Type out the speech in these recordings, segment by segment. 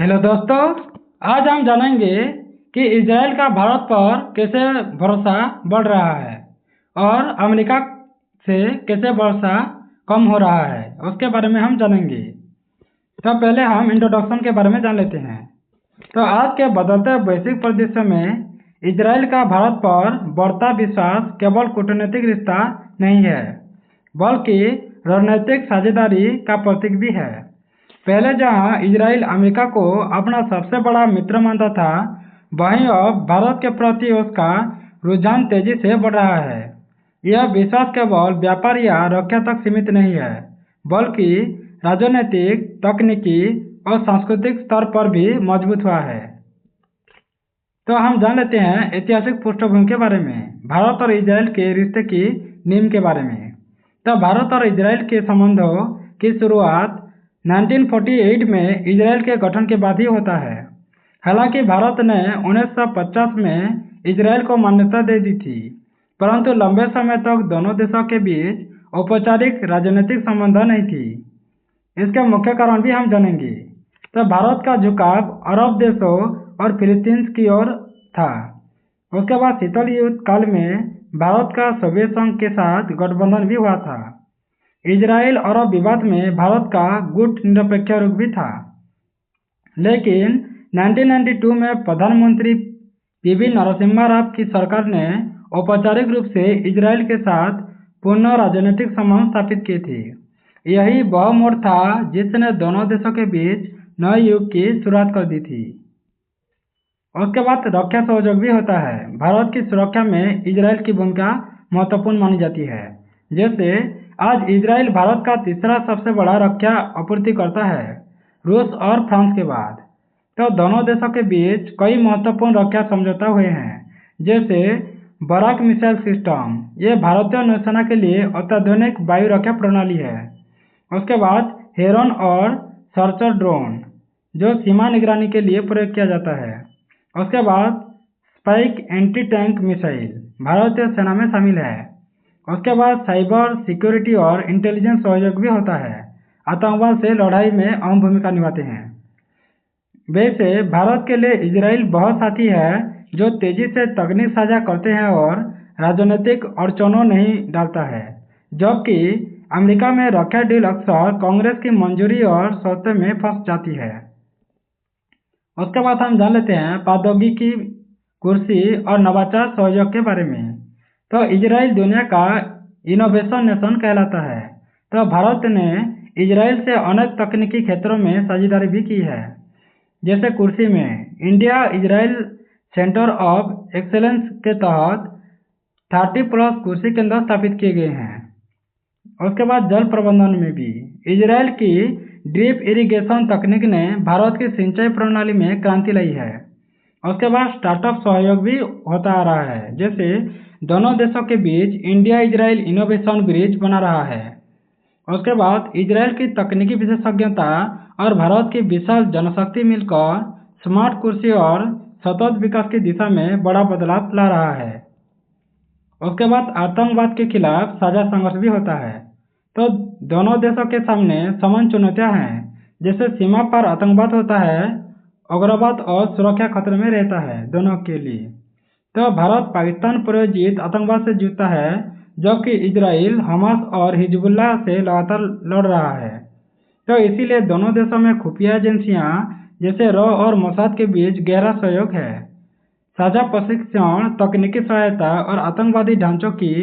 Hello दोस्तों, आज हम जानेंगे कि इजराइल का भारत पर कैसे भरोसा बढ़ रहा है और अमेरिका से कैसे भरोसा कम हो रहा है, उसके बारे में हम जानेंगे। तो पहले हम इंट्रोडक्शन के बारे में जान लेते हैं। तो आज के बदलते वैश्विक परिदृश्य में इजराइल का भारत पर बढ़ता विश्वास केवल कूटनीतिक रिश्ता नहीं है, बल्कि रणनीतिक साझेदारी का प्रतीक भी है। पहले जहां इजराइल अमेरिका को अपना सबसे बड़ा मित्र मानता था, वहीं अब भारत के प्रति उसका रुझान तेजी से बढ़ रहा है। यह विश्वास केवल व्यापार या रक्षा तक सीमित नहीं है, बल्कि राजनीतिक, तकनीकी और सांस्कृतिक स्तर पर भी मजबूत हुआ है। तो हम जान लेते हैं ऐतिहासिक पृष्ठभूमि के बारे में, भारत और इजराइल के रिश्ते की नींव के बारे में। तो भारत और इजराइल के संबंधों की शुरुआत 1948 में इजराइल के गठन के बाद ही होता है। हालांकि भारत ने 1950 में इजराइल को मान्यता दे दी थी, परंतु लंबे समय तक दोनों देशों के बीच औपचारिक राजनीतिक संबंध नहीं थी। इसके मुख्य कारण भी हम जानेंगे। तो भारत का झुकाव अरब देशों और फिलीपींस की ओर था। उसके बाद शीतल युद्ध काल में भारत का सोवियत संघ के साथ गठबंधन भी हुआ था। इजराइल अरब विवाद में भारत का गुट निरपेक्ष रुख भी था, लेकिन 1992 में प्रधानमंत्री पीवी नरसिम्हा राव की सरकार ने औपचारिक रूप से इजराइल के साथ पूर्ण राजनीतिक संबंध स्थापित किए थे। यही वह मोड़ था जिसने दोनों देशों के बीच नए युग की शुरुआत कर दी थी। उसके बाद रक्षा सहयोग भी होता है। भारत की सुरक्षा में इजराइल की भूमिका महत्वपूर्ण मानी जाती है। जैसे आज इजराइल भारत का तीसरा सबसे बड़ा रक्षा आपूर्तिकर्ता है, रूस और फ्रांस के बाद। तो दोनों देशों के बीच कई महत्वपूर्ण रक्षा समझौता हुए हैं, जैसे बराक मिसाइल सिस्टम, ये भारतीय नौसेना के लिए अत्याधुनिक वायु रक्षा प्रणाली है। उसके बाद हेरन और सर्चर ड्रोन, जो सीमा निगरानी के लिए प्रयोग किया जाता है। उसके बाद स्पाइक एंटी टैंक मिसाइल भारतीय सेना में शामिल है। उसके बाद साइबर सिक्योरिटी और इंटेलिजेंस सहयोग भी होता है, आतंकवाद से लड़ाई में अहम भूमिका निभाते हैं। वैसे भारत के लिए इजराइल वह साथी है जो तेजी से तकनीक साझा करते हैं और राजनीतिक अड़चनों नहीं डालता है, जबकि अमेरिका में रक्षा डील अक्सर कांग्रेस की मंजूरी और शर्तों में फंस जाती है। उसके बाद हम जान लेते हैं प्रौद्योगिकी, कृषि और नवाचार सहयोग के बारे में। तो इजराइल दुनिया का इनोवेशन नेशन कहलाता है। तो भारत ने इजराइल से अनेक तकनीकी क्षेत्रों में साझेदारी भी की है। जैसे कृषि में India Israel centre of excellence के तहत 30+ कृषि केंद्र स्थापित किए गए हैं। उसके बाद जल प्रबंधन में भी इजराइल की ड्रिप इरिगेशन तकनीक ने भारत की सिंचाई प्रणाली में क्रांति लाई है। उसके बाद स्टार्टअप सहयोग भी होता आ रहा है, जैसे दोनों देशों के बीच इंडिया इजराइल इनोवेशन ब्रिज बना रहा है। उसके बाद इजराइल की तकनीकी विशेषज्ञता और भारत की विशाल जनशक्ति मिलकर स्मार्ट कृषि और सतत विकास की दिशा में बड़ा बदलाव ला रहा है। उसके बाद आतंकवाद के खिलाफ साझा संघर्ष भी होता है। तो दोनों देशों के सामने समान चुनौतियां हैं, जैसे सीमा पर आतंकवाद होता है, उग्रवाद और सुरक्षा खतरे में रहता है दोनों के लिए। तो भारत पाकिस्तान प्रायोजित आतंकवाद से जूझता है, जबकि इजराइल हमास और हिजबुल्लाह से लगातार लड़ रहा है। तो इसीलिए दोनों देशों में खुफिया एजेंसियां जैसे रॉ और मोसाद के बीच गहरा सहयोग है। साझा प्रशिक्षण, तकनीकी सहायता और आतंकवादी ढांचों की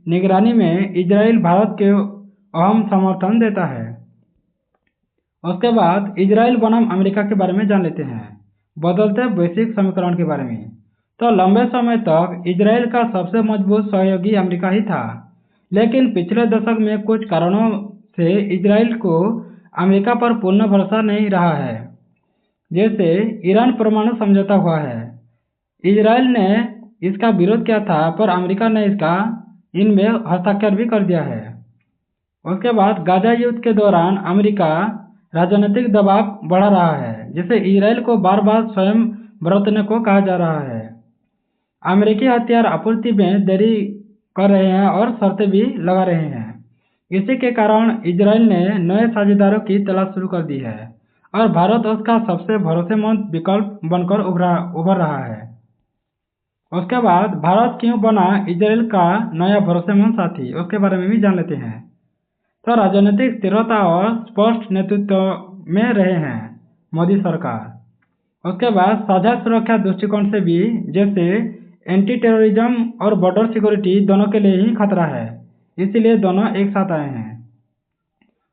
निगरानी में इजराइल भारत के अहम समर्थन देता है। उसके बाद इजराइल बनाम अमेरिका के बारे में जान लेते हैं, बदलते वैश्विक समीकरण के बारे में। तो लंबे समय तक इजराइल का सबसे मजबूत सहयोगी अमेरिका ही था, लेकिन पिछले दशक में कुछ कारणों से इजराइल को अमेरिका पर पूर्ण भरोसा नहीं रहा है। जैसे ईरान परमाणु समझौता हुआ है, इजराइल ने इसका विरोध किया था, पर अमेरिका ने इनमें हस्ताक्षर भी कर दिया है। उसके बाद गाजा युद्ध के दौरान अमेरिका राजनीतिक दबाव बढ़ा रहा है, जिसे इजराइल को बार बार स्वयं बरतने को कहा जा रहा है। अमेरिकी हथियार आपूर्ति में देरी कर रहे हैं और शर्तें भी लगा रहे हैं। इसी के कारण इजराइल ने नए साझेदारों की तलाश शुरू कर दी है। और भारत उसका सबसे भरोसेमंद विकल्प बनकर उभर रहा है। उसके बाद भारत क्यों बना इजराइल का नया भरोसेमंद साथी, उसके बारे में भी जान लेते हैं। तो राजनीतिक स्थिरता और स्पष्ट नेतृत्व में रहे हैं मोदी सरकार। उसके बाद साझा सुरक्षा दृष्टिकोण से भी, जैसे एंटी टेररिज्म और बॉर्डर सिक्योरिटी दोनों के लिए ही खतरा है, इसीलिए दोनों एक साथ आए हैं।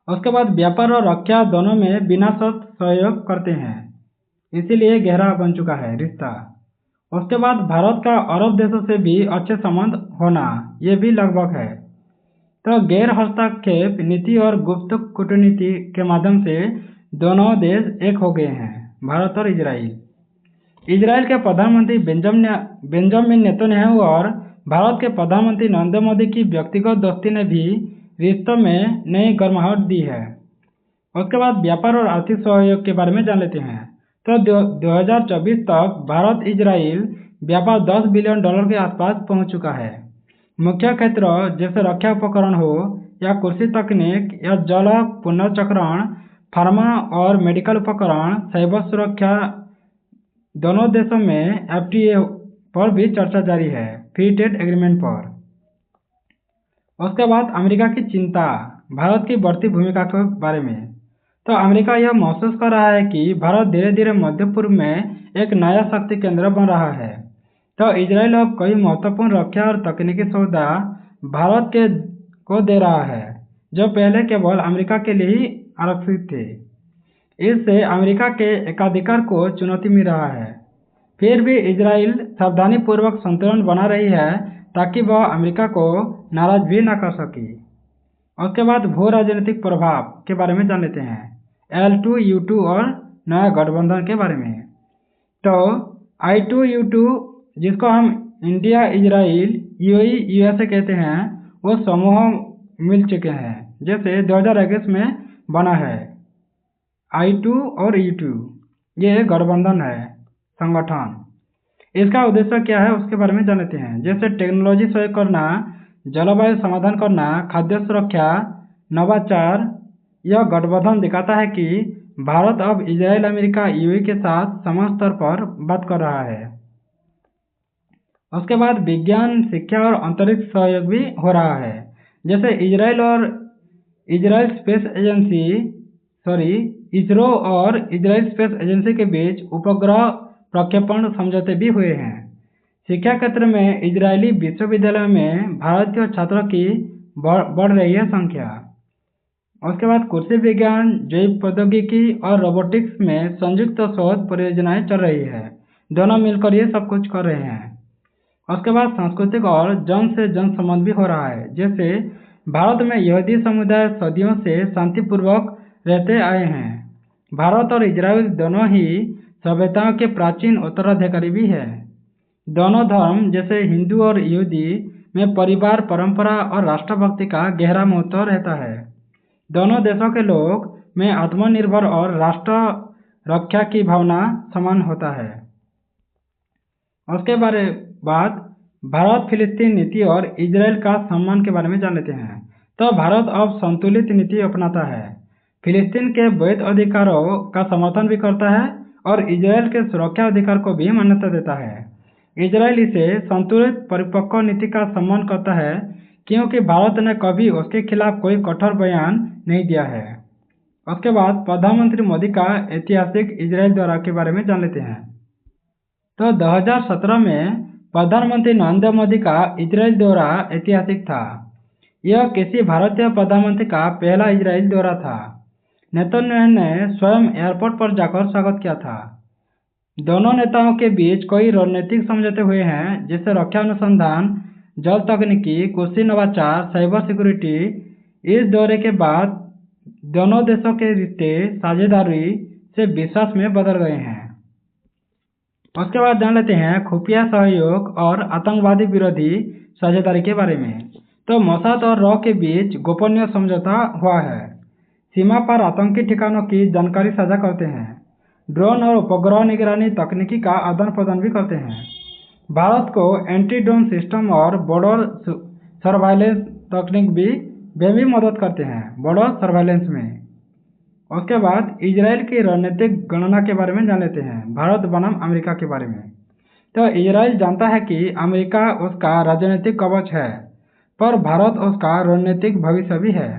उसके बाद व्यापार और रक्षा दोनों में बिना शर्त सहयोग करते हैं, इसीलिए गहरा बन चुका है रिश्ता। उसके बाद भारत का अरब देशों से भी अच्छे संबंध होना, ये भी लगभग है। तो गैर हस्तक्षेप नीति और गुप्त कूटनीति के माध्यम से दोनों देश एक हो गए हैं, भारत और इजराइल। इजराइल के प्रधानमंत्री बेंजामिन नेतन्याहू और भारत के प्रधानमंत्री नरेंद्र मोदी की व्यक्तिगत दोस्ती ने भी रिश्तों में नई गर्माहट दी है। उसके बाद व्यापार और आर्थिक सहयोग के बारे में जान लेते हैं। तो 2024 तक भारत इजराइल व्यापार $10 बिलियन के आसपास पहुंच चुका है। मुख्य क्षेत्र जैसे रक्षा उपकरण हो या कृषि तकनीक या जल पुनर्चक्रण, फार्मा और मेडिकल उपकरण, साइबर सुरक्षा, दोनों देशों में FTA पर भी चर्चा जारी है, फ्री ट्रेड एग्रीमेंट पर। उसके बाद अमेरिका की चिंता, भारत की बढ़ती भूमिका के बारे में। तो अमेरिका यह महसूस कर रहा है कि भारत धीरे धीरे मध्य पूर्व में एक नया शक्ति केंद्र बन रहा है। तो इजराइल अब कई महत्वपूर्ण रक्षा और तकनीकी सौदा भारत को दे रहा है, जो पहले केवल अमेरिका के लिए ही आरक्षित थे। इससे अमेरिका के एकाधिकार को चुनौती मिल रहा है। फिर भी इजराइल सावधानीपूर्वक संतुलन बना रही है ताकि वह अमेरिका को नाराज भी न कर सके। उसके बाद भू राजनीतिक प्रभाव के बारे में जान लेते हैं, L2U2 और नया गठबंधन के बारे में। तो I2U2, जिसको हम इंडिया, इजराइल, UAE, USA कहते हैं, वो समूह मिल चुके हैं, जैसे 2021 में बना है। I2 और U2 ये गठबंधन है संगठन। इसका उद्देश्य क्या है उसके बारे में जान लेते हैं, जैसे टेक्नोलॉजी सहयोग करना, जलवायु समाधान करना, खाद्य सुरक्षा, नवाचार। यह गठबंधन दिखाता है कि भारत अब इजराइल, अमेरिका, UAE के साथ समान स्तर पर बात कर रहा है। उसके बाद विज्ञान, शिक्षा और अंतरिक्ष सहयोग भी हो रहा है, जैसे इसरो और इजराइल स्पेस एजेंसी के बीच उपग्रह प्रक्षेपण समझौते भी हुए हैं। शिक्षा क्षेत्र में इजरायली विश्वविद्यालयों में भारतीय छात्रों की बढ़ रही है संख्या। उसके बाद कृषि विज्ञान, जैव प्रौद्योगिकी और रोबोटिक्स में संयुक्त शोध परियोजनाएं चल रही है, दोनों मिलकर ये सब कुछ कर रहे हैं। उसके बाद सांस्कृतिक और जन से जन संबंध भी हो रहा है, जैसे भारत में यहूदी समुदाय सदियों से शांतिपूर्वक रहते आए हैं। भारत और इजराइल दोनों ही सभ्यताओं के प्राचीन उत्तराधिकारी भी है। दोनों धर्म जैसे हिंदू और यहूदी में परिवार, परंपरा और राष्ट्रभक्ति का गहरा महत्व रहता है। दोनों देशों के लोग में आत्मनिर्भर और राष्ट्र रक्षा की भावना समान होता है। उसके बाद भारत फिलिस्तीन नीति और इजराइल का सम्मान के बारे में जान लेते हैं। तो भारत अब संतुलित नीति अपनाता है, फिलिस्तीन के वैध अधिकारों का समर्थन भी करता है और इजराइल के सुरक्षा अधिकार को भी मान्यता देता है। इजराइल इसे संतुलित परिपक्व नीति का सम्मान करता है, क्योंकि भारत ने कभी उसके खिलाफ कोई कठोर बयान नहीं दिया है। उसके बाद प्रधानमंत्री मोदी का ऐतिहासिक इजराइल दौरा के बारे में जान लेते हैं। तो 2017 में प्रधानमंत्री नरेंद्र मोदी का इजराइल दौरा ऐतिहासिक था। यह किसी भारतीय प्रधानमंत्री का पहला इजराइल दौरा था। नेतन्याहू ने स्वयं एयरपोर्ट पर जाकर स्वागत किया था। दोनों नेताओं के बीच कई रणनीतिक समझौते हुए हैं, जैसे रक्षा अनुसंधान, जल तकनीकी, कृषि नवाचार, साइबर सिक्योरिटी। इस दौरे के बाद दोनों देशों के रिश्ते साझेदारी से विश्वास में बदल गए हैं। उसके बाद जान लेते हैं खुफिया सहयोग और आतंकवादी विरोधी साझेदारी के बारे में। तो मोसाद और रॉ के बीच गोपनीय समझौता हुआ है। सीमा पर आतंकी ठिकानों की जानकारी साझा करते हैं, ड्रोन और उपग्रह निगरानी तकनीकी का आदान प्रदान भी करते हैं। भारत को एंटी ड्रोन सिस्टम और बॉर्डर सर्वाइलेंस तकनीक भी वे भी मदद करते हैं बॉर्डर सर्वाइलेंस में। उसके बाद इजराइल की रणनीतिक गणना के बारे में जान लेते हैं, भारत बनाम अमेरिका के बारे में। तो इजराइल जानता है कि अमेरिका उसका राजनीतिक कवच है, पर भारत उसका रणनीतिक भविष्य भी है।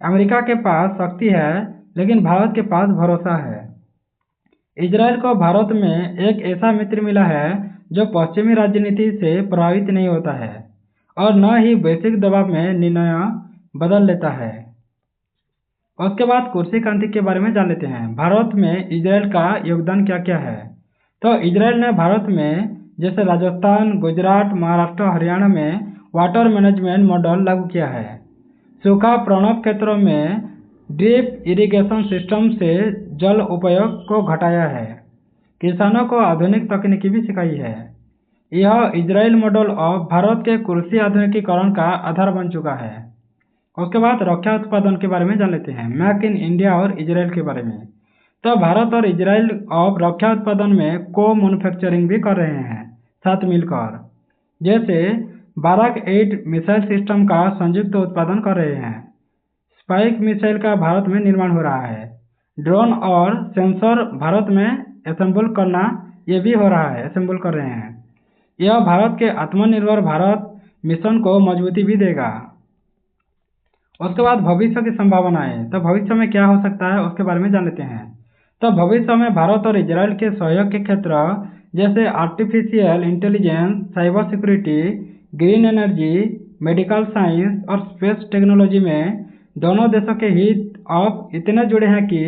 अमेरिका के पास शक्ति है, लेकिन भारत के पास भरोसा है। इजराइल को भारत में एक ऐसा मित्र मिला है जो पश्चिमी राजनीति से प्रभावित नहीं होता है और न ही वैश्विक दबाव में निर्णय बदल लेता है। उसके बाद कुर्सी क्रांति के बारे में जान लेते हैं, भारत में इजराइल का योगदान क्या क्या है। तो इजराइल ने भारत में जैसे राजस्थान, गुजरात, महाराष्ट्र, हरियाणा में वाटर मैनेजमेंट मॉडल लागू किया है। सूखा प्रवण क्षेत्रों में ड्रिप इरिगेशन सिस्टम से जल उपयोग को घटाया है। किसानों को आधुनिक तकनीकी भी सिखाई है। यह इजराइल मॉडल अब भारत के कृषि आधुनिकीकरण का आधार बन चुका है। उसके बाद रक्षा उत्पादन के बारे में जान लेते हैं, मेक इन इंडिया और इजराइल के बारे में। तो भारत और इजराइल अब रक्षा उत्पादन में को मैन्युफैक्चरिंग भी कर रहे हैं साथ मिलकर। जैसे बाराक 8 मिसाइल सिस्टम का संयुक्त उत्पादन कर रहे हैं। स्पाइक मिसाइल का भारत में निर्माण हो रहा है। ड्रोन और सेंसर भारत में असेंबल करना ये भी हो रहा है, असेंबल कर रहे हैं। यह भारत के आत्मनिर्भर भारत मिशन को मजबूती भी देगा। उसके बाद भविष्य की संभावनाएं, तो भविष्य में क्या हो सकता है उसके बारे में जान लेते हैं। तो भविष्य में भारत और इजराइल के सहयोग के क्षेत्र जैसे artificial intelligence, cyber security, green energy, medical science और स्पेस टेक्नोलॉजी में दोनों देशों के हित अब इतने जुड़े हैं कि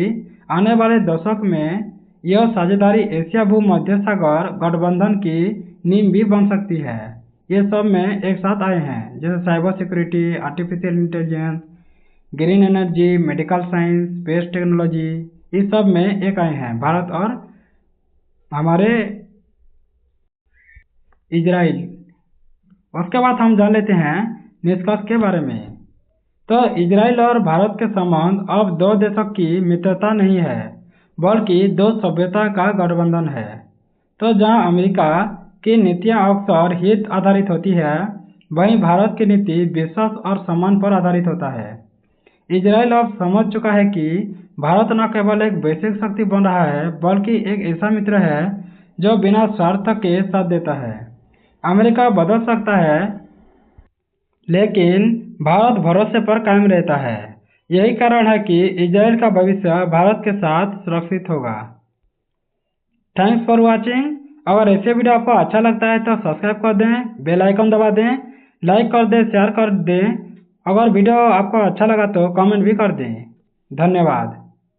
आने वाले दशक में यह साझेदारी एशिया भूमध्य सागर गठबंधन की नींव भी बन सकती है। ये सब में एक साथ आए हैं, जैसे cyber security, artificial intelligence, green energy, medical science, space technology, इस सब में एक आए हैं भारत और हमारे इजराइल। उसके बाद हम जान लेते हैं निष्कर्ष के बारे में। तो इजराइल और भारत के संबंध अब दो देशों की मित्रता नहीं है, बल्कि दो सभ्यता का गठबंधन है। तो जहां अमेरिका की नीतियां अक्सर हित आधारित होती है, वहीं भारत की नीति विश्वास और सम्मान पर आधारित होता है। इजराइल अब समझ चुका है कि भारत न केवल एक वैश्विक शक्ति बन रहा है, बल्कि एक ऐसा मित्र है जो बिना स्वार्थ के साथ देता है। अमेरिका बदल सकता है, लेकिन भारत भरोसे पर कायम रहता है। यही कारण है कि इजराइल का भविष्य भारत के साथ सुरक्षित होगा। Thanks for watching. अगर ऐसे वीडियो आपको अच्छा लगता है तो सब्सक्राइब कर दें, बेल आइकन दबा दें, लाइक कर दें, शेयर कर दें। अगर वीडियो आपको अच्छा लगा तो कमेंट भी कर दें। धन्यवाद।